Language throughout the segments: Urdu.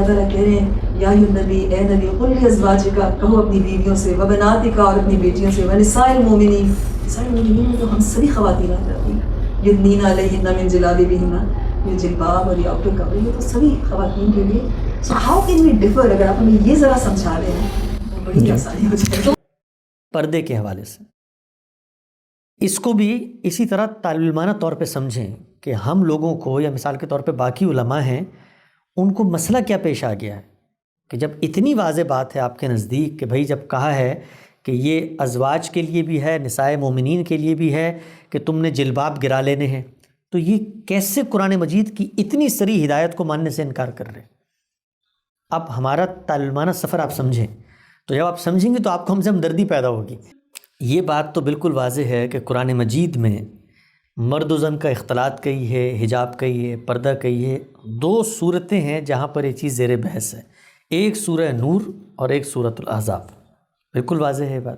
تعالیٰ کہہ رہے ہیں یا نبی اے نبی قل لازواجکا کہو اپنی بیویوں سے وبناتکا اور اپنی بیٹیوں سے ونساء المومنین، نساء المومنین میں تو ہم سبھی خواتین آ جاتی ہیں، یدنین علیہن من جلابیبہن، یہ جلباب اور یہ آؤٹر کور یہ تو سبھی خواتین کے لیے. So how can we differ? اگر آپ ہمیں یہ ذرا سمجھا رہے ہیں تو بڑی آسانی ہو جائے گی. پردے کے حوالے سے اس کو بھی اسی طرح طالب علمانہ طور پہ سمجھیں کہ ہم لوگوں کو یا مثال کے طور پہ باقی علماء ہیں ان کو مسئلہ کیا پیش آ گیا ہے کہ جب اتنی واضح بات ہے آپ کے نزدیک کہ بھائی جب کہا ہے کہ یہ ازواج کے لیے بھی ہے نساء مومنین کے لیے بھی ہے کہ تم نے جلباب گرا لینے ہیں، تو یہ کیسے قرآن مجید کی اتنی صریح ہدایت کو ماننے سے انکار کر رہے ہیں؟ اب ہمارا طالب علمانہ سفر آپ سمجھیں تو جب آپ سمجھیں گے تو آپ کو ہم سے ہمدردی پیدا ہوگی. یہ بات تو بالکل واضح ہے کہ قرآن مجید میں مرد و زن کا اختلاط کہی ہے، حجاب کہی ہے، پردہ کہی ہے. 2 صورتیں ہیں جہاں پر یہ چیز زیر بحث ہے، ایک سورہ نور اور ایک سورۃ الاحزاب. بالکل واضح ہے بات.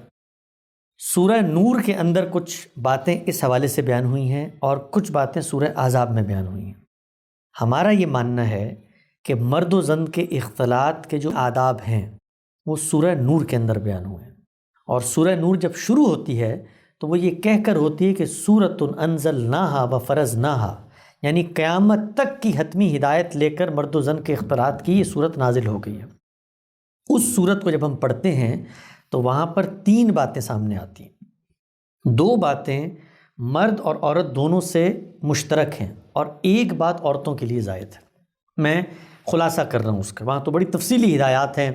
سورہ نور کے اندر کچھ باتیں اس حوالے سے بیان ہوئی ہیں اور کچھ باتیں سورہ احزاب میں بیان ہوئی ہیں. ہمارا یہ ماننا ہے کہ مرد و زن کے اختلاط کے جو آداب ہیں وہ سورہ نور کے اندر بیان ہوئے ہیں، اور سورہ نور جب شروع ہوتی ہے تو وہ یہ کہہ کر ہوتی ہے کہ سورۃ انزلناہا وفرضناہا، یعنی قیامت تک کی حتمی ہدایت لے کر مرد و زن کے اختلاط کی یہ صورت نازل ہو گئی ہے. اس صورت کو جب ہم پڑھتے ہیں تو وہاں پر 3 باتیں سامنے آتی ہیں. 2 باتیں مرد اور عورت دونوں سے مشترک ہیں اور ایک بات عورتوں کے لیے زائد ہے. میں خلاصہ کر رہا ہوں اس کا، وہاں تو بڑی تفصیلی ہدایات ہیں.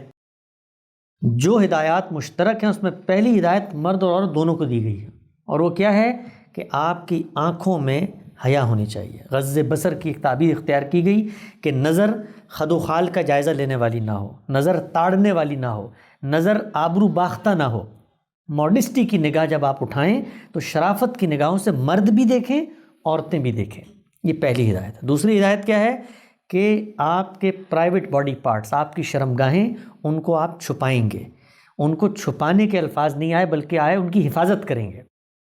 جو ہدایات مشترک ہیں اس میں پہلی ہدایت مرد اور عورت دونوں کو دی گئی ہے، اور وہ کیا ہے کہ آپ کی آنکھوں میں حیا ہونی چاہیے. غض بصر کی ایک تعبیر اختیار کی گئی کہ نظر خد و خال کا جائزہ لینے والی نہ ہو، نظر تاڑنے والی نہ ہو، نظر آبرو باختہ نہ ہو. ماڈسٹی کی نگاہ جب آپ اٹھائیں تو شرافت کی نگاہوں سے مرد بھی دیکھیں عورتیں بھی دیکھیں. یہ پہلی ہدایت ہے. دوسری ہدایت کیا ہے کہ آپ کے پرائیویٹ باڈی پارٹس، آپ کی شرمگاہیں، ان کو آپ چھپائیں گے. ان کو چھپانے کے الفاظ نہیں آئے بلکہ آئے ان کی حفاظت کریں گے.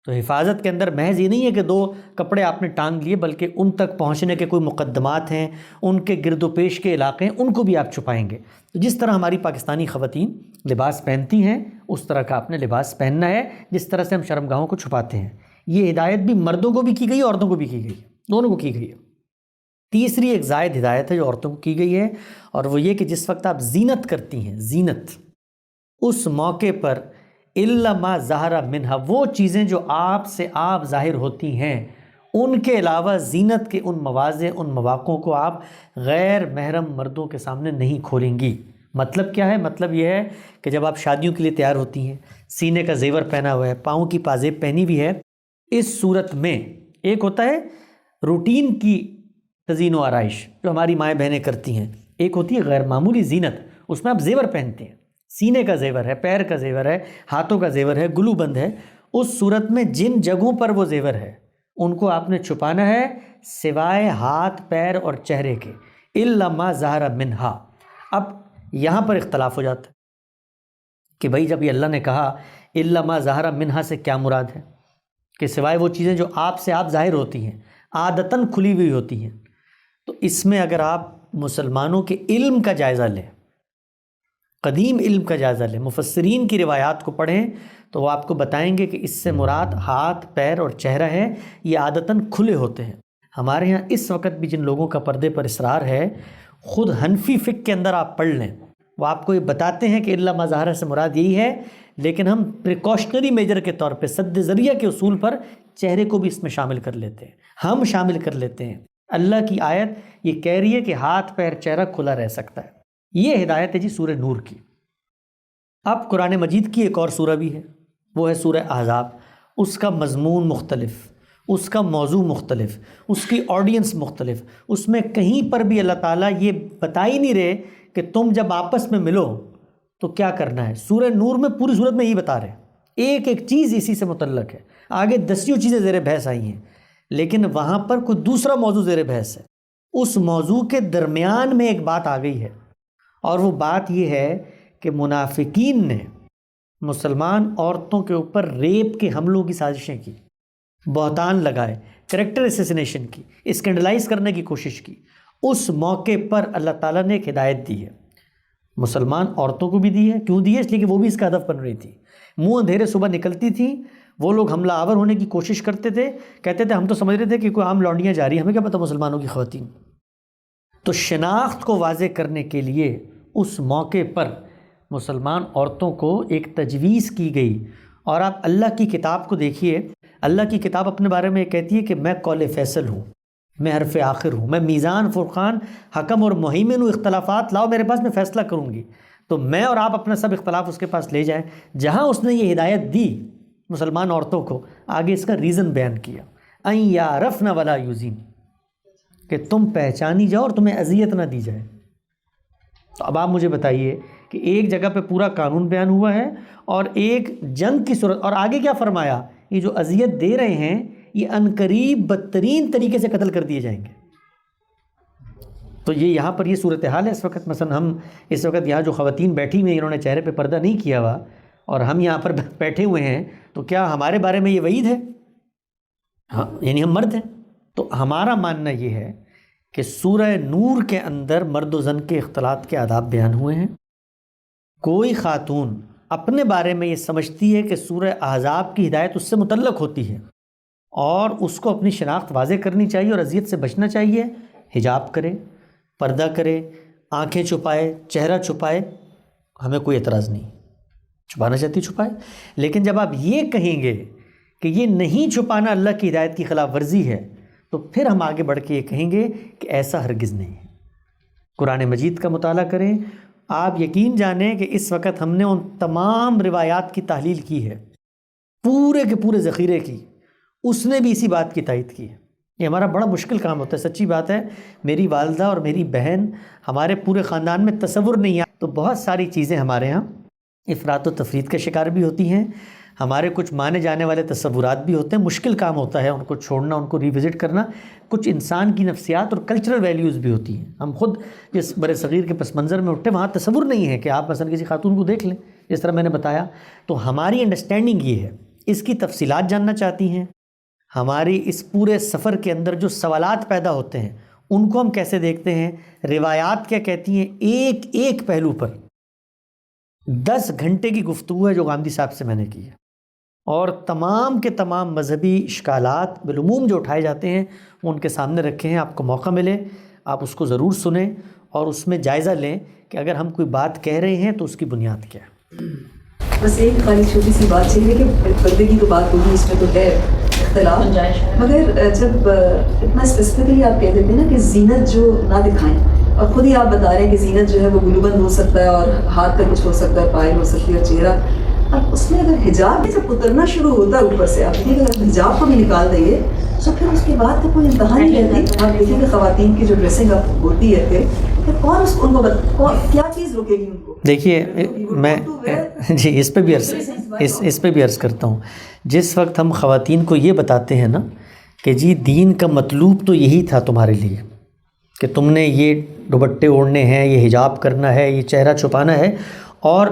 تو حفاظت کے اندر محض یہ نہیں ہے کہ 2 کپڑے آپ نے ٹانگ لیے، بلکہ ان تک پہنچنے کے کوئی مقدمات ہیں، ان کے گرد و پیش کے علاقے ہیں، ان کو بھی آپ چھپائیں گے. تو جس طرح ہماری پاکستانی خواتین لباس پہنتی ہیں اس طرح کا آپ نے لباس پہننا ہے، جس طرح سے ہم شرمگاہوں کو چھپاتے ہیں. یہ ہدایت بھی مردوں کو بھی کی گئی، عورتوں کو بھی کی گئی، دونوں کو کی گئی ہے. تیسری ایک زائد ہدایت ہے جو عورتوں کو کی گئی ہے، اور وہ یہ کہ جس وقت آپ زینت کرتی ہیں، زینت، اس موقع پر الا ما ظہر منہا، وہ چیزیں جو آپ سے آپ ظاہر ہوتی ہیں ان کے علاوہ زینت کے ان مواضع، ان مواقعوں کو آپ غیر محرم مردوں کے سامنے نہیں کھولیں گی. مطلب کیا ہے؟ مطلب یہ ہے کہ جب آپ شادیوں کے لیے تیار ہوتی ہیں، سینے کا زیور پہنا ہوا ہے، پاؤں کی پازیب پہنی ہوئی ہے، اس صورت میں ایک ہوتا ہے روٹین کی تزئین و آرائش جو ہماری مائیں بہنیں کرتی ہیں، ایک ہوتی ہے غیر معمولی زینت، اس میں آپ زیور پہنتے ہیں، سینے کا زیور ہے، پیر کا زیور ہے، ہاتھوں کا زیور ہے، گلو بند ہے. اس صورت میں جن جگہوں پر وہ زیور ہے ان کو آپ نے چھپانا ہے سوائے ہاتھ، پیر اور چہرے کے. الا ما ظہر منہا. اب یہاں پر اختلاف ہو جاتا ہے کہ بھائی جب یہ اللہ نے کہا الا ما ظہر منہا سے کیا مراد ہے، کہ سوائے وہ چیزیں جو آپ سے آپ ظاہر ہوتی ہیں، عادتاً کھلی ہوئی ہوتی ہیں. تو اس میں اگر آپ مسلمانوں کے علم کا جائزہ لیں، قدیم علم کا جائزہ لیں، مفسرین کی روایات کو پڑھیں، تو وہ آپ کو بتائیں گے کہ اس سے مراد ہاتھ، پیر اور چہرہ ہے. یہ عادتاً کھلے ہوتے ہیں. ہمارے ہاں اس وقت بھی جن لوگوں کا پردے پر اصرار ہے، خود حنفی فقہ کے اندر آپ پڑھ لیں، وہ آپ کو یہ بتاتے ہیں کہ الا ما ظہر سے مراد یہی ہے، لیکن ہم پریکاشنری میجر کے طور پہ سد ذریعہ کے اصول پر چہرے کو بھی اس میں شامل کر لیتے ہیں. ہم شامل کر لیتے ہیں. اللہ کی آیت یہ کہہ رہی ہے کہ ہاتھ، پیر، چہرہ کھلا رہ سکتا ہے. یہ ہدایت ہے جی سورہ نور کی. اب قرآن مجید کی ایک اور سورہ بھی ہے، وہ ہے سورہ احزاب. اس کا مضمون مختلف، اس کا موضوع مختلف، اس کی آڈینس مختلف. اس میں کہیں پر بھی اللہ تعالیٰ یہ بتا ہی نہیں رہے کہ تم جب آپس میں ملو تو کیا کرنا ہے. سورہ نور میں پوری صورت میں یہی بتا رہے ہیں، ایک ایک چیز اسی سے متعلق ہے. آگے 10 چیزیں زیر بحث آئی ہیں، لیکن وہاں پر کوئی دوسرا موضوع زیر بحث ہے. اس موضوع کے درمیان میں ایک بات آ گئی ہے، اور وہ بات یہ ہے کہ منافقین نے مسلمان عورتوں کے اوپر ریپ کے حملوں کی سازشیں کی، بہتان لگائے، کریکٹر اسیسینیشن کی، اسکینڈلائز کرنے کی کوشش کی، اس موقع پر اللہ تعالیٰ نے ایک ہدایت دی ہے، مسلمان عورتوں کو بھی دی ہے. کیوں دی ہے؟ اس لیے کہ وہ بھی اس کا ہدف بن رہی تھی. منہ اندھیرے صبح نکلتی تھیں، وہ لوگ حملہ آور ہونے کی کوشش کرتے تھے، کہتے تھے ہم تو سمجھ رہے تھے کہ کوئی عام لونڈیاں جا رہی ہیں، ہمیں کیا پتہ مسلمانوں کی خواتین. تو شناخت کو واضح کرنے کے لیے اس موقع پر مسلمان عورتوں کو ایک تجویز کی گئی. اور آپ اللہ کی کتاب کو دیکھیے، اللہ کی کتاب اپنے بارے میں کہتی ہے کہ میں قول فیصل ہوں، میں حرف آخر ہوں، میں میزان، فرقان، حکم اور مہیمن ہوں، اختلافات لاؤ میرے پاس، میں فیصلہ کروں گی. تو میں اور آپ اپنا سب اختلاف اس کے پاس لے جائیں. جہاں اس نے یہ ہدایت دی مسلمان عورتوں کو، آگے اس کا ریزن بیان کیا، ان یعرفن ولا یؤذین، کہ تم پہچانی جاؤ اور تمہیں اذیت نہ دی جائے. تو اب آپ مجھے بتائیے کہ ایک جگہ پہ پورا قانون بیان ہوا ہے اور ایک جنگ کی صورت، اور آگے کیا فرمایا؟ یہ جو اذیت دے رہے ہیں یہ عنقریب بدترین طریقے سے قتل کر دیے جائیں گے. تو یہ یہاں پر یہ صورتحال ہے اس وقت. مثلا ہم اس وقت یہاں جو خواتین بیٹھی ہوئی ہیں، انہوں نے چہرے پہ پردہ نہیں کیا ہوا اور ہم یہاں پر بیٹھے ہوئے ہیں، تو کیا ہمارے بارے میں یہ وعید ہے؟ ہاں، یعنی ہم مرد ہیں. تو ہمارا ماننا یہ ہے کہ سورہ نور کے اندر مرد و زن کے اختلاط کے آداب بیان ہوئے ہیں. کوئی خاتون اپنے بارے میں یہ سمجھتی ہے کہ سورہ احزاب کی ہدایت اس سے متعلق ہوتی ہے اور اس کو اپنی شناخت واضح کرنی چاہیے اور اذیت سے بچنا چاہیے، حجاب کرے، پردہ کرے، آنکھیں چھپائے، چہرہ چھپائے، ہمیں کوئی اعتراض نہیں، چھپانا چاہتی چھپائے. لیکن جب آپ یہ کہیں گے کہ یہ نہیں چھپانا اللہ کی ہدایت کی خلاف ورزی ہے، تو پھر ہم آگے بڑھ کے یہ کہیں گے کہ ایسا ہرگز نہیں ہے. قرآن مجید کا مطالعہ کریں. آپ یقین جانیں کہ اس وقت ہم نے ان تمام روایات کی تحلیل کی ہے، پورے کے پورے ذخیرے کی. اس نے بھی اسی بات کی تائید کی ہے. یہ ہمارا بڑا مشکل کام ہوتا ہے، سچی بات ہے. میری والدہ اور میری بہن، ہمارے پورے خاندان میں تصور نہیں ہے. تو بہت ساری چیزیں ہمارے ہاں افراط و تفرید کا شکار بھی ہوتی ہیں، ہمارے کچھ مانے جانے والے تصورات بھی ہوتے ہیں. مشکل کام ہوتا ہے ان کو چھوڑنا، ان کو ریوزٹ کرنا. کچھ انسان کی نفسیات اور کلچرل ویلیوز بھی ہوتی ہیں. ہم خود جس بر صغیر کے پس منظر میں اٹھے، وہاں تصور نہیں ہے کہ آپ مثلا کسی خاتون کو دیکھ لیں، جس طرح میں نے بتایا. تو ہماری انڈرسٹینڈنگ یہ ہے. اس کی تفصیلات جاننا چاہتی ہیں؟ ہماری اس پورے سفر کے اندر جو سوالات پیدا ہوتے ہیں ان کو ہم کیسے دیکھتے ہیں؟ روایات کیا کہتی ہیں؟ ایک ایک پہلو پر 10 گھنٹے کی گفتگو ہے جو گاندھی صاحب سے میں نے کی ہے، اور تمام کے تمام مذہبی اشکالات بالعموم جو اٹھائے جاتے ہیں وہ ان کے سامنے رکھے ہیں. آپ کو موقع ملے آپ اس کو ضرور سنیں اور اس میں جائزہ لیں کہ اگر ہم کوئی بات کہہ رہے ہیں تو اس کی بنیاد کیا ہے. بس ایک خالی چھوٹی سی بات چاہیے کہ پردے کی تو بات ہوگی، اس میں تو ہے اختلاف، مگر جب اتنا اسپیسیفکلی آپ کہہ دیتے ہیں نا کہ زینت جو نہ دکھائیں، اور خود ہی آپ بتا رہے ہیں کہ زینت جو ہے وہ گلوبند ہو سکتا ہے اور ہاتھ کا کچھ ہو سکتا ہے، پائل ہو سکتی ہے اور چہرہ. اب اس میں اگر حجاب بھی جب اترنا شروع ہوتا ہے اوپر سے، آپ دیکھیے اگر حجاب کو بھی نکال دیں گے تو پھر اس کے بعد تو کوئی انتہا نہیں رہتی. آپ دیکھیں کہ خواتین کی جو ڈریسنگ اب ہوتی ہے پھر کون ان کو کیا چیز روکے گی ان کو؟ دیکھیے میں جی اس پہ بھی عرض کرتا ہوں. جس وقت ہم خواتین کو یہ بتاتے ہیں نا کہ جی دین کا مطلوب تو یہی تھا تمہارے لیے کہ تم نے یہ دوپٹے اوڑھنے ہیں، یہ حجاب کرنا ہے، یہ چہرہ چھپانا ہے، اور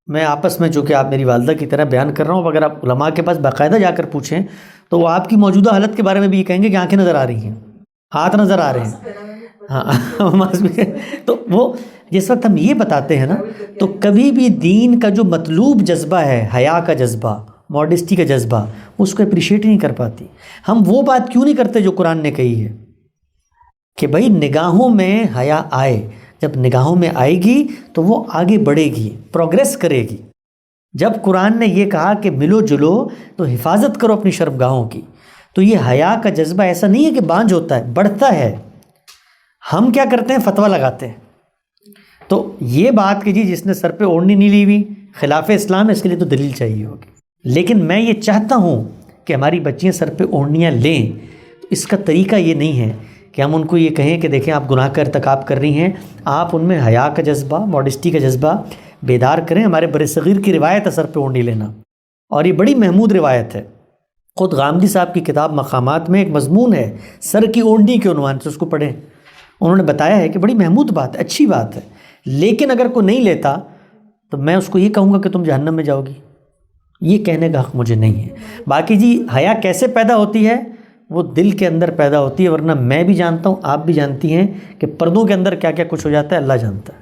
میں آپس میں جو کہ آپ میری والدہ کی طرح بیان کر رہا ہوں، اگر آپ علماء کے پاس باقاعدہ جا کر پوچھیں تو وہ آپ کی موجودہ حالت کے بارے میں بھی یہ کہیں گے کہ آنکھیں نظر آ رہی ہیں، ہاتھ نظر آ رہے ہیں. ہاں تو وہ جس وقت ہم یہ بتاتے ہیں نا، تو کبھی بھی دین کا جو مطلوب جذبہ ہے، حیا کا جذبہ، ماڈسٹی کا جذبہ، اس کو اپریشیٹ نہیں کر پاتی. ہم وہ بات کیوں نہیں کرتے جو قرآن نے کہی ہے کہ بھائی نگاہوں میں حیا آئے. جب نگاہوں میں آئے گی تو وہ آگے بڑھے گی، پروگریس کرے گی. جب قرآن نے یہ کہا کہ ملو جلو تو حفاظت کرو اپنی شرمگاہوں کی، تو یہ حیا کا جذبہ ایسا نہیں ہے کہ بانجھ ہوتا ہے، بڑھتا ہے. ہم کیا کرتے ہیں؟ فتویٰ لگاتے ہیں. تو یہ بات کہ جی جس نے سر پہ اوڑھنی نہیں لی ہوئی خلاف اسلام ہے، اس کے لیے تو دلیل چاہیے ہوگی. لیکن میں یہ چاہتا ہوں کہ ہماری بچیاں سر پہ اوڑھنیاں لیں. تو اس کا طریقہ یہ نہیں ہے کہ ہم ان کو یہ کہیں کہ دیکھیں آپ گناہ کا ارتکاب کر رہی ہیں. آپ ان میں حیا کا جذبہ، ماڈسٹی کا جذبہ بیدار کریں. ہمارے برصغیر کی روایت ہے سر پہ اوڑھنی لینا، اور یہ بڑی محمود روایت ہے. خود غامدی صاحب کی کتاب مقامات میں ایک مضمون ہے سر کی اوڑھنی کے عنوان سے، اس کو پڑھیں. انہوں نے بتایا ہے کہ بڑی محمود بات ہے، اچھی بات ہے. لیکن اگر کوئی نہیں لیتا تو میں اس کو یہ کہوں گا کہ تم جہنم میں جاؤ گی. یہ کہنے کا حق مجھے نہیں ہے. باقی جی حیا کیسے پیدا ہوتی ہے وہ دل کے اندر پیدا ہوتی ہے، ورنہ میں بھی جانتا ہوں، آپ بھی جانتی ہیں کہ پردوں کے اندر کیا کیا کچھ ہو جاتا ہے، اللہ جانتا ہے۔